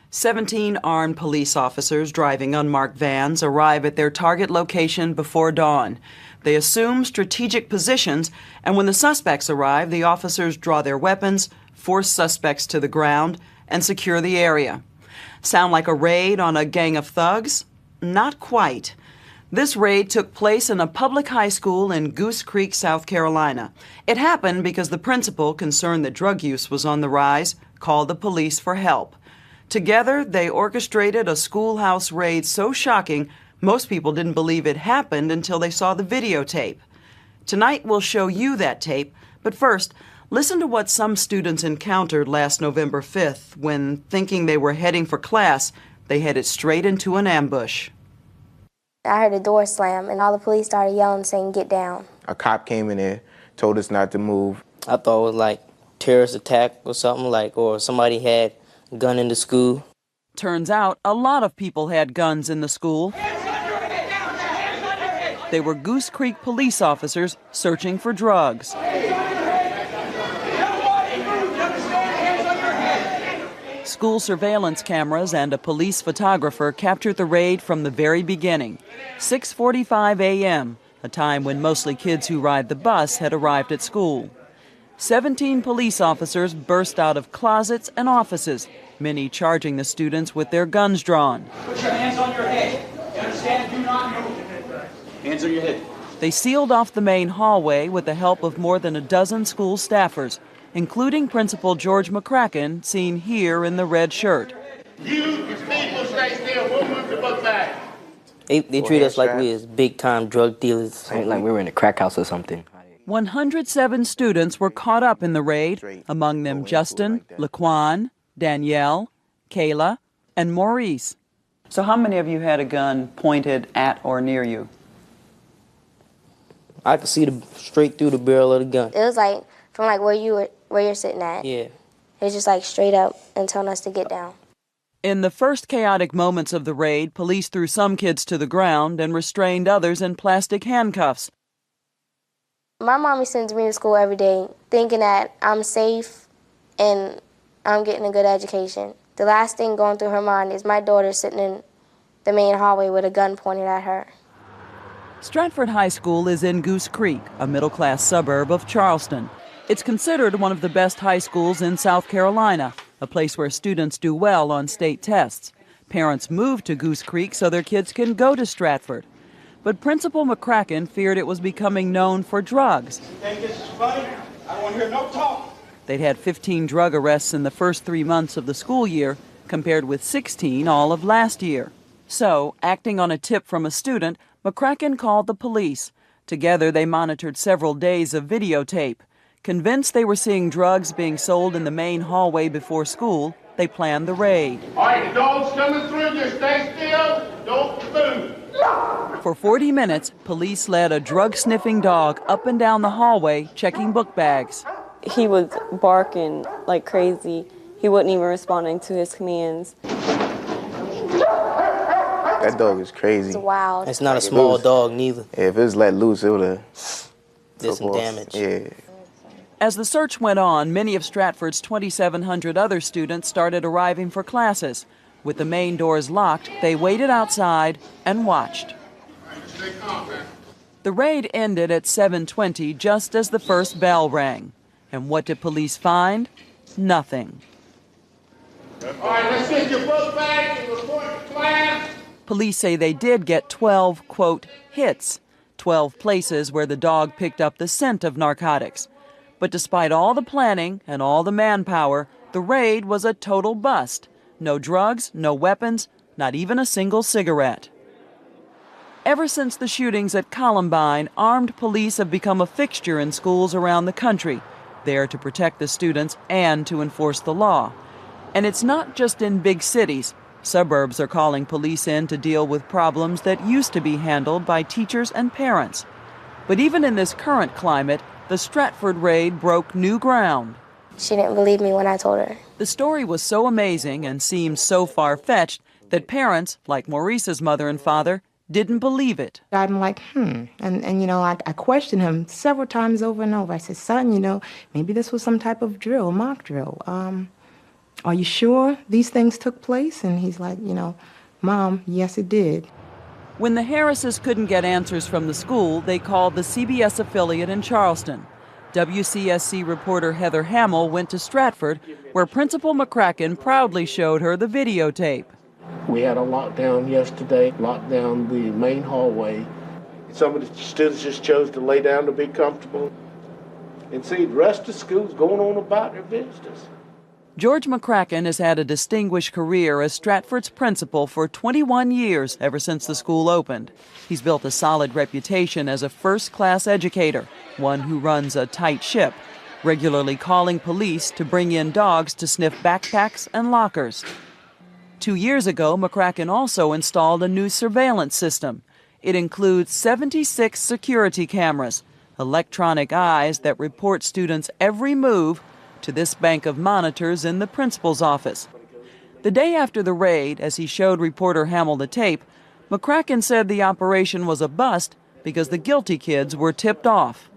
17 armed police officers driving unmarked vans arrive at their target location before dawn. They assume strategic positions, and when the suspects arrive, the officers draw their weapons, force suspects to the ground, and secure the area. Sound like a raid on a gang of thugs? Not quite. This raid took place in a public high school in Goose Creek, South Carolina. It happened because the principal, concerned that drug use was on the rise, called the police for help. Together, they orchestrated a schoolhouse raid so shocking, most people didn't believe it happened until they saw the videotape. Tonight, we'll show you that tape, but first, listen to what some students encountered last November 5th when, thinking they were heading for class, they headed straight into an ambush. I heard the door slam, and all the police started yelling, saying, "Get down." A cop came in there, told us not to move. I thought it was like terrorist attack or something, or somebody had a gun in the school. Turns out a lot of people had guns in the school. They were Goose Creek police officers searching for drugs. School surveillance cameras and a police photographer captured the raid from the very beginning. 6:45 a.m., a time when mostly kids who ride the bus had arrived at school. 17 police officers burst out of closets and offices, many charging the students with their guns drawn. Put your hands on your head. You understand? Do not move. Hands on your head. They sealed off the main hallway with the help of more than a dozen school staffers, including Principal George McCracken, seen here in the red shirt. You people stay still. We'll move the book back. They treat us like we is big-time drug dealers. Like we were in a crack house or something. 107 students were caught up in the raid, among them Justin, Laquan, Danielle, Kayla, and Maurice. So how many of you had a gun pointed at or near you? I could see straight through the barrel of the gun. It was like from where you're sitting at. Yeah. It was just like straight up and telling us to get down. In the first chaotic moments of the raid, police threw some kids to the ground and restrained others in plastic handcuffs. My mommy sends me to school every day thinking that I'm safe and I'm getting a good education. The last thing going through her mind is my daughter sitting in the main hallway with a gun pointed at her. Stratford High School is in Goose Creek, a middle-class suburb of Charleston. It's considered one of the best high schools in South Carolina, a place where students do well on state tests. Parents move to Goose Creek so their kids can go to Stratford. But Principal McCracken feared it was becoming known for drugs. Think this is funny? I don't want to hear no talk. They'd had 15 drug arrests in the first 3 months of the school year, compared with 16 all of last year. So, acting on a tip from a student, McCracken called the police. Together, they monitored several days of videotape. Convinced they were seeing drugs being sold in the main hallway before school, they planned the raid. All right, the dog's coming through. Just stay still. Don't move. For 40 minutes, police led a drug-sniffing dog up and down the hallway, checking book bags. He was barking like crazy. He wasn't even responding to his commands. That dog is crazy. It's wild. It's not a small dog, neither. Yeah, if it was let loose, it would have did some damage. Yeah. As the search went on, many of Stratford's 2,700 other students started arriving for classes. With the main doors locked, they waited outside and watched. Stay calm, man. The raid ended at 7:20, just as the first bell rang. And what did police find? Nothing. All right, let's get your book back and report to class. Police say they did get 12, quote, hits, 12 places where the dog picked up the scent of narcotics. But despite all the planning and all the manpower, the raid was a total bust. No drugs, no weapons, not even a single cigarette. Ever since the shootings at Columbine, armed police have become a fixture in schools around the country, there to protect the students and to enforce the law. And it's not just in big cities. Suburbs are calling police in to deal with problems that used to be handled by teachers and parents. But even in this current climate, the Stratford raid broke new ground. She didn't believe me when I told her. The story was so amazing and seemed so far-fetched that parents, like Maurice's mother and father, didn't believe it. I'm like, And I questioned him several times over and over. I said, son, maybe this was some type of drill, mock drill. "Are you sure these things took place?" And he's like, "Mom, yes, it did." When the Harrises couldn't get answers from the school, they called the CBS affiliate in Charleston. WCSC reporter Heather Hamill went to Stratford, where Principal McCracken proudly showed her the videotape. We had a lockdown yesterday, locked down the main hallway. Some of the students just chose to lay down to be comfortable. And see, the rest of the school's going on about their business. George McCracken has had a distinguished career as Stratford's principal for 21 years, ever since the school opened. He's built a solid reputation as a first-class educator, one who runs a tight ship, regularly calling police to bring in dogs to sniff backpacks and lockers. 2 years ago, McCracken also installed a new surveillance system. It includes 76 security cameras, electronic eyes that report students' every move to this bank of monitors in the principal's office. The day after the raid, as he showed reporter Hamill the tape, McCracken said the operation was a bust because the guilty kids were tipped off.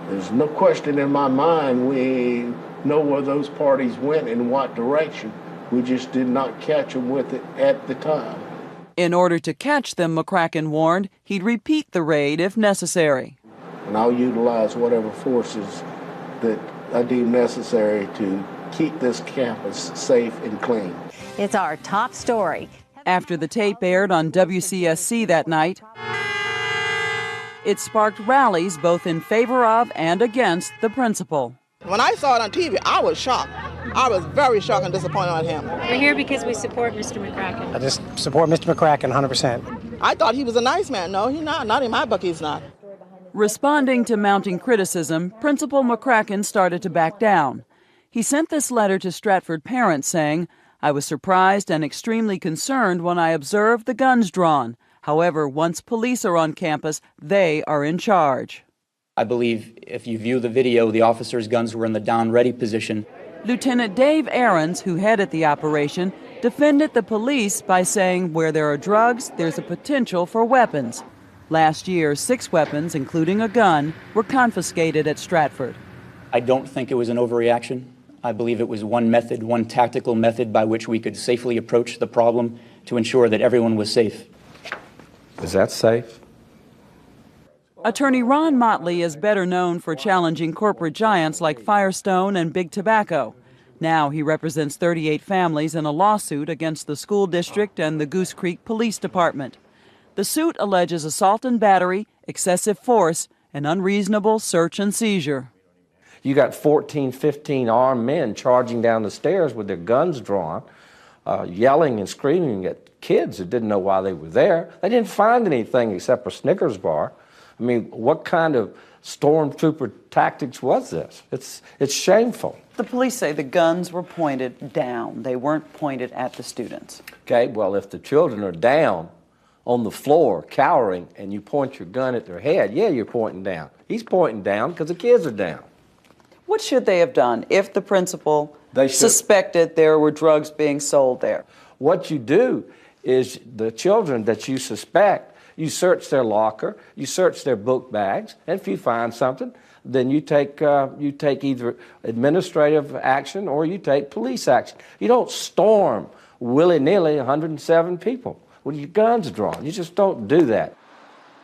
There's no question in my mind we know where those parties went and what direction. We just did not catch them with it at the time. In order to catch them, McCracken warned, he'd repeat the raid if necessary. And I'll utilize whatever forces that I deem necessary to keep this campus safe and clean. It's our top story. After the tape aired on WCSC that night, it sparked rallies both in favor of and against the principal. When I saw it on TV, I was shocked. I was very shocked and disappointed on him. We're here because we support Mr. McCracken. I just support Mr. McCracken 100%. I thought he was a nice man. No, he's not. Not in my book, he's not. Responding to mounting criticism, Principal McCracken started to back down. He sent this letter to Stratford parents saying, "I was surprised and extremely concerned when I observed the guns drawn. However, once police are on campus, they are in charge." I believe if you view the video, the officers' guns were in the down-ready position. Lieutenant Dave Aarons, who headed the operation, defended the police by saying where there are drugs, there's a potential for weapons. Last year, 6 weapons, including a gun, were confiscated at Stratford. I don't think it was an overreaction. I believe it was one method, one tactical method by which we could safely approach the problem to ensure that everyone was safe. Is that safe? Attorney Ron Motley is better known for challenging corporate giants like Firestone and Big Tobacco. Now he represents 38 families in a lawsuit against the school district and the Goose Creek Police Department. The suit alleges assault and battery, excessive force, and unreasonable search and seizure. You got 14, 15 armed men charging down the stairs with their guns drawn, yelling and screaming at kids that didn't know why they were there. They didn't find anything except a Snickers bar. I mean, what kind of stormtrooper tactics was this? It's shameful. The police say the guns were pointed down. They weren't pointed at the students. Okay, well, if the children are down on the floor, cowering, and you point your gun at their head, yeah, you're pointing down. He's pointing down because the kids are down. What should they have done if the principal suspected there were drugs being sold there? What you do is the children that you suspect, you search their locker, you search their book bags, and if you find something, then you take either administrative action or you take police action. You don't storm willy-nilly 107 people with your guns drawn. You just don't do that.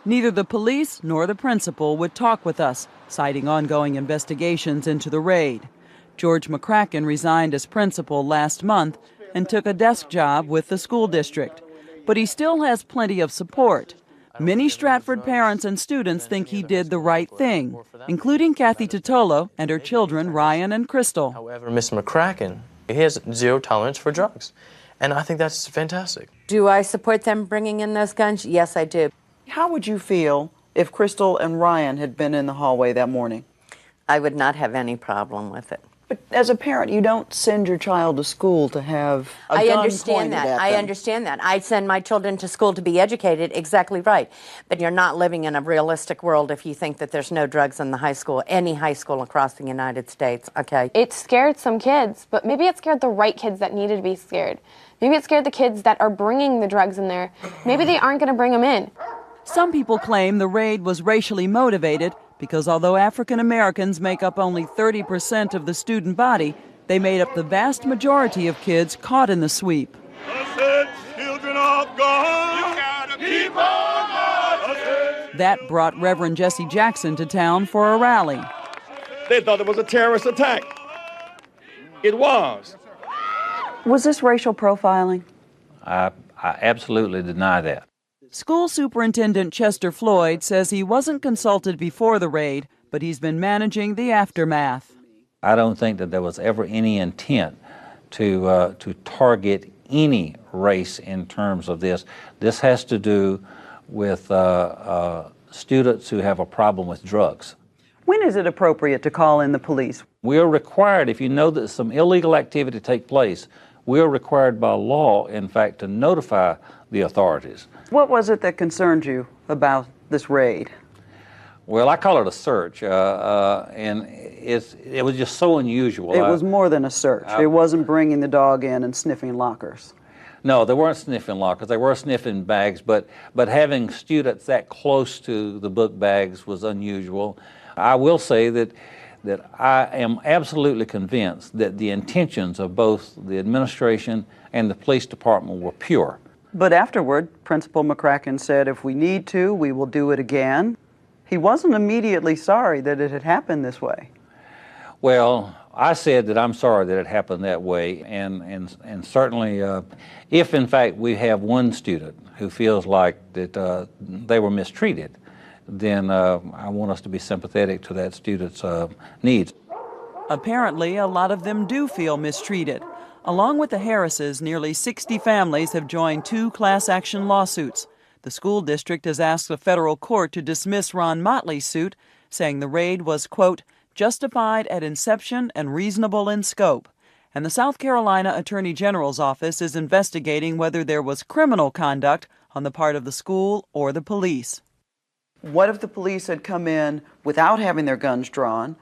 Neither the police nor the principal would talk with us, citing ongoing investigations into the raid. George McCracken resigned as principal last month and took a desk job with the school district. But he still has plenty of support. Many Stratford parents and students think he did the right thing, including Kathy Totolo and her children, Ryan and Crystal. However, Mr. McCracken, he has zero tolerance for drugs, and I think that's fantastic. Do I support them bringing in those guns? Yes, I do. How would you feel if Crystal and Ryan had been in the hallway that morning? I would not have any problem with it. But as a parent, you don't send your child to school to have a gun pointed at them. I understand that. I send my children to school to be educated, exactly right. But you're not living in a realistic world if you think that there's no drugs in the high school, any high school across the United States, okay? It scared some kids, but maybe it scared the right kids that needed to be scared. Maybe it scared the kids that are bringing the drugs in there. Maybe they aren't going to bring them in. Some people claim the raid was racially motivated because although African Americans make up only 30% of the student body, They made up the vast majority of kids caught in the sweep. Children of God, you gotta keep on marching. That brought Reverend Jesse Jackson to town for a rally. They thought it was a terrorist attack. It was. Was this racial profiling? I absolutely deny that. School Superintendent Chester Floyd says he wasn't consulted before the raid, but he's been managing the aftermath. I don't think that there was ever any intent to target any race in terms of this. This has to do with students who have a problem with drugs. When is it appropriate to call in the police? We are required, if you know that some illegal activity take place, we are required by law, in fact, to notify the authorities. What was it that concerned you about this raid? Well, I call it a search, and it was just so unusual. It was more than a search. It wasn't bringing the dog in and sniffing lockers. No, they weren't sniffing lockers. They were sniffing bags, but having students that close to the book bags was unusual. I will say that I am absolutely convinced that the intentions of both the administration and the police department were pure. But afterward, Principal McCracken said, if we need to, we will do it again. He wasn't immediately sorry that it had happened this way. Well, I said that I'm sorry that it happened that way, and certainly if in fact we have one student who feels like that they were mistreated, then I want us to be sympathetic to that student's needs. Apparently, a lot of them do feel mistreated. Along with the Harrises, nearly 60 families have joined 2 class action lawsuits. The school district has asked the federal court to dismiss Ron Motley's suit, saying the raid was, quote, justified at inception and reasonable in scope. And the South Carolina Attorney General's office is investigating whether there was criminal conduct on the part of the school or the police. What if the police had come in without having their guns drawn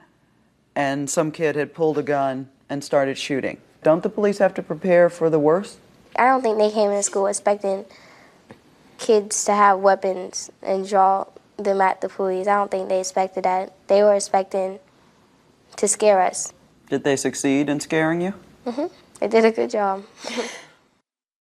and some kid had pulled a gun and started shooting? Don't the police have to prepare for the worst? I don't think they came into school expecting kids to have weapons and draw them at the police. I don't think they expected that. They were expecting to scare us. Did they succeed in scaring you? They did a good job.